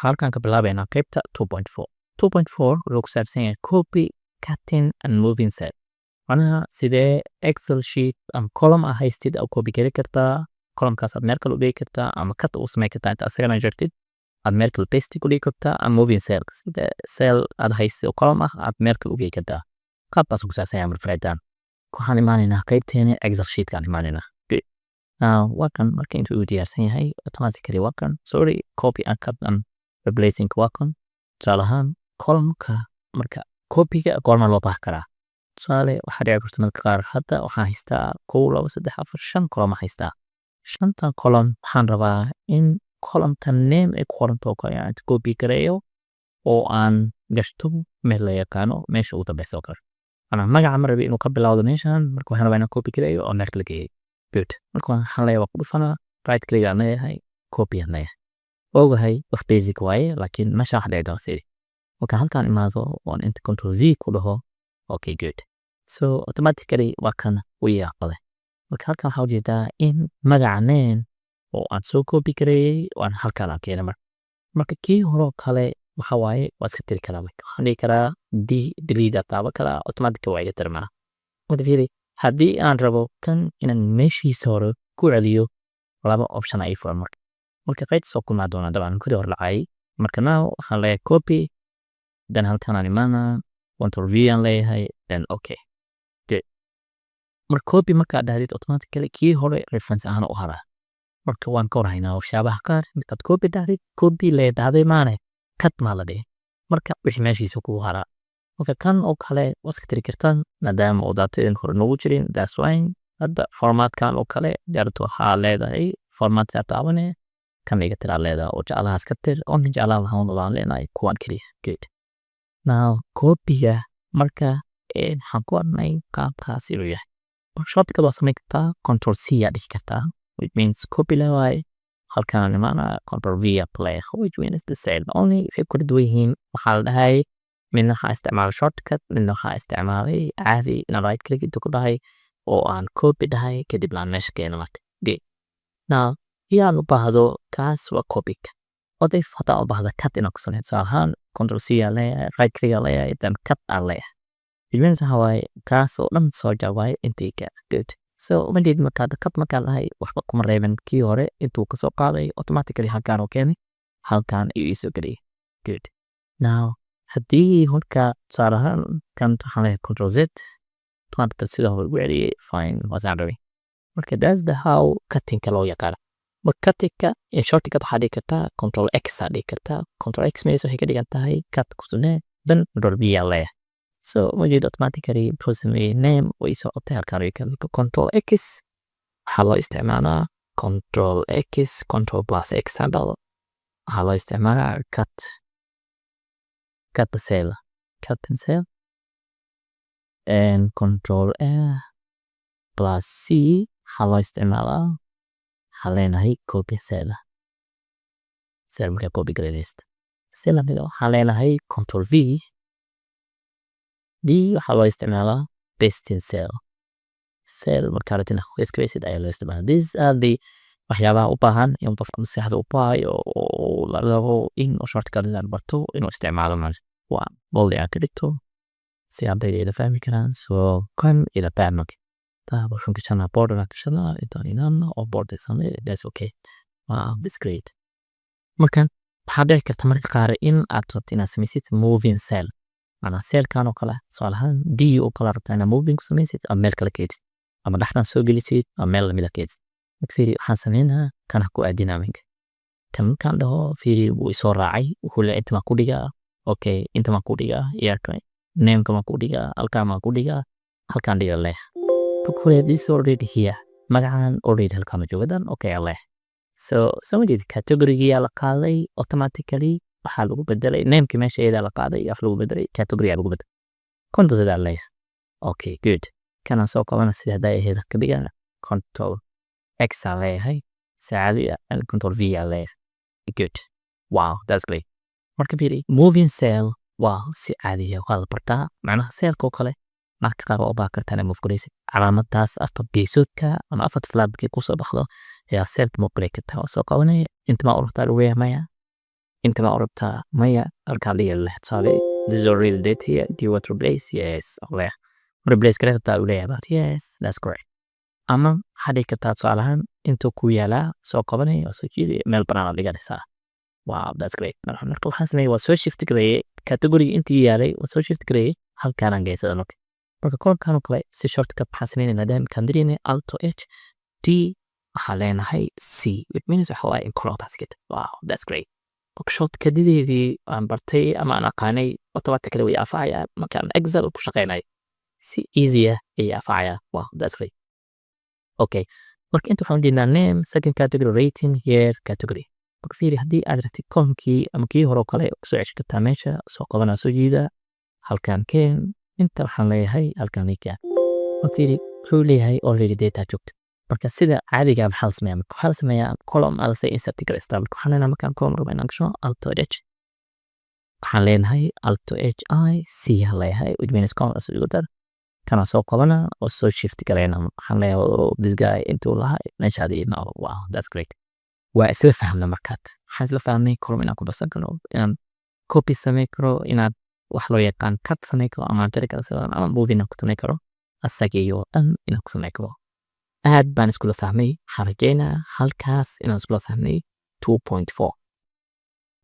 halkan ka bilaabayna qaybta 2.4 2.4 wuxuu ku saabsan yahay copy cutting and moving cell macnaha sidee excel sheet ama column ah haystid aad copy gari kartaa columnkaas aad meel kale u dhigi kartaa ama cut u samayn kartaa inta asagana jartid aad meel kale paste ku dhigi kartaa ama moving cell sida cell aad haystid oo column ah aad meel kale u dhigi kartaa qaabkaas ku saabsan yahay marfaydan waxaan imaanaynaa qaybteena excel sheet kan imaanaynaa wakan marka intuu u diyaarsan yahay automatically wakan sorry copy and cut and replacing wakan tusaalahaan columnka marka copyga goorma loo baahan karaa tusaale waxaa dhici karta marka qaar hadda waxaan haystaa 1 2 3 4 5 column haystaa shantan column waxaan rabaa in columnka name ay ku qoranto oo aan copy gareeyo oo aan gashto meel la yaqaano meesha ugu dambaysa kar ana magaca ma rabi inuu ka bilowdo meeshan marka waxaan rabaa inaan copy gareeyo oo meel kale geeyo good marka waxaan leeyahay ku dhufana right click aan leeyahay copy aan leeyahay ogahay wax basic waaye laakiin meesha waxa dhici doona fiiri marka halkaan imaado waan inta Ctrl+V ku dhaho okay good so automatically waa kan u yaaqaday marka halkaan waxaa ujeedaa in magaca name oo aan soo copy gareeyay waan halkaan aan keenay marka kii hore kale waxa waaye waa iska tiri karaa waxaan dhigi karaa delete taaba karaa automatically waa iga tirmaa wada fiiri haddii aan rabo kan inaan meeshiisa hore ku celiyo laba option ay furan marka qaybta soo kulmaa doona dabcan kudi hor lacay marka now waxaan leeyahay copy dan halkaan aan imaana Ctrl+V aan leeyahay then okay good marka copy markaa dhahdid automatically kii hore reference ahaan u haraa marka waan ka warhaynaa waxyaabaha qaar markaad copy dhahdid copy leedahday maane cut maa la dhihi marka wixii meeshiisa kugu haraa marka kan oo kale waa iska tiri kartaan maadaama oo daatadin hore noogu jirin that's why hadda formatkan oo kale jarto waxaa leedahay formatka taabane kan iga tiraa leedahay oo jeclahaas ka tir oo min jeclaha waxaan odaan leenahay kuwan keliya good now copyga marka waxaan ku arnay qaabkaasi uu yahay shortcut waa samayn kartaa Ctrl+C yaa dhihi kartaa which means copy leewaay halkaan imaana Ctrl+V play which means the same only if kala duwan yihiin waxaa la dhahay midna waxaa isticmaalay shortcut midna waxaa isticmaalay caadi inaan right click inta ku dhahay oo aan copy dhahay kadib aan meesha keeno marka good now yaan u baahdo kaas waa copy-ka oday haddaan u baahdo cut inaan ku sameeyo tusaalahaan Ctrl+C aan leeyahay right click aan leeyahay then cut aan leeyahay which means waxaa waaye kaas oo dhan soo jawaay intii ka good so umajeed markaa cut markaan lahay waxba kuma reeban kii hore intuu kasoo qaaday automatically halkaan oo keenay halkaan ayuu iisoo geliyay good now haddii horka tusaalahaan kan waxaan leeyahay Ctrl+Z automatically sidoo hore ugu celiyay fine was angry marka that's the how cuttingka loo yaqaano marka cuttingka iyo shortcut waxaa dhigi kartaa Ctrl+X aa dhigi kartaa Ctrl+X meesha waxay ka dhigan tahay cut kusune dan Ctrl+V aa leeyahay so umajeed automatically process name way soo qabtay halkaan ay kan Ctrl+X waxaa loo isticmaalaa Ctrl+X Ctrl+X hadal waxaa loo isticmaalaa cut the cell and Ctrl+C waxaa loo isticmaalaa waxaa leenahay copy cell markaa copy gradest cell waxaa leenahay Ctrl+V waxaa loo isticmaalaa pasting cell markaa ratina space ayaa loo isticmaalaa these are the waxyaabaha u baahan in qofka maskaxda u baahayo oo la rabo in shortcut la barto inuu isticmaalo waa bold aan ka dhigto si ardayda fahmi karaan so kan ila fahmك طيب شو كشنا border كشنا إنتانينا أو border سامي that's okay that's great مركان بحاجة كتمر قارئ إن أترتينا سميسيت moving cell أنا cell كانوا كلا سؤالها دي أو كلا رتينا moving سميسيت أمير كلا كيد أما نحن سو جلسيت أمير لميدا كيد كثير حاسمينها كان هكو dynamic كم كان له في ويصور راعي وكل أنت ما كوديا okay أنت ما كوديا ياركني name كما كوديا الكام كوديا هل كان دي الله بكل this already here magacan already halkaan joogadan okay Allah so did category la qaaday automatically waxa lagu bedelay name-ki meesha ayada la qaaday af lagu bedelay category lagu bedelay kontada Allah okay good kana soo qabana sida ahayd ka dhigan Ctrl+X leeyahay saaliya and Ctrl+V leeyahay good wow that's great marka fiiri moving cell wow si caadiya waa la bartaa macnaha cell-ko kale marka qaar oo baa kartaan move gareysid calaamadaas afar geesoodka ama afar flaabkii ku soo baxdo ayaa cell move garey kartaa soo qabanaya inta ma ururtaa weeyamaya انت ما قربتها مية ارجع لي الحسابي this is your real date here do you want to replace yes الله replace كده تبقى أولية بعد yes that's correct أما حدي كتا سؤالهم انتو كويالا سو قبني وسوكي ميل بنانا لغا نسا wow that's great مرحبا نركل حاسمي وسو shift كري كاتيجوري انتي يالي وسو shift كري هل كان جيسا نوك marka koolkan kale si shortcut waxaan sameynayna nidaamkan dirine Alt H D waxaan leenahay C which means waxa waaye in colortaas ged wow that's great marka shortcutdeedii aan bartay ama aan aqaanay automatically way afacaya markaan Excel ku shaqeynay si easy ah ay afacaya wow that's great okay marka inta waxaan diinaa name second category rating year category marka fiiri haddii aad rabtid kolomkii ama kii hore oo kale kusoo ceshi kartaa meesha soo qabanaa soo jiida halkan keen inta waxaan leeyahay halkan liika markii wuxuu leeyahay already data joogta marka sida caadiga ah maxaa sameeyaa marka waxaa sameeyaa column ala say insert gareysta marka waxaan leenahay markaan column rabo inaan gasho Alt H waxaan leenahay Alt H I C leeyahay which means column as ugu dar kana soo qabana oo soo shift gareena waxaan leeyahay this guy intuu lahaa meeshaadii ma wow that's great waa isla fahamna markaad waxaan isla fahmay column inaan ku darsan karo inaan copy sameyn karo inaan wax loo yaqaan cut sameyn karo ama jari karo ama moving ku sameyn karo asagiyo inaan ku sameyn karo aad baan iskula fahmay waxaan rajeynaa halkaas inaan iskula fahmay 2.4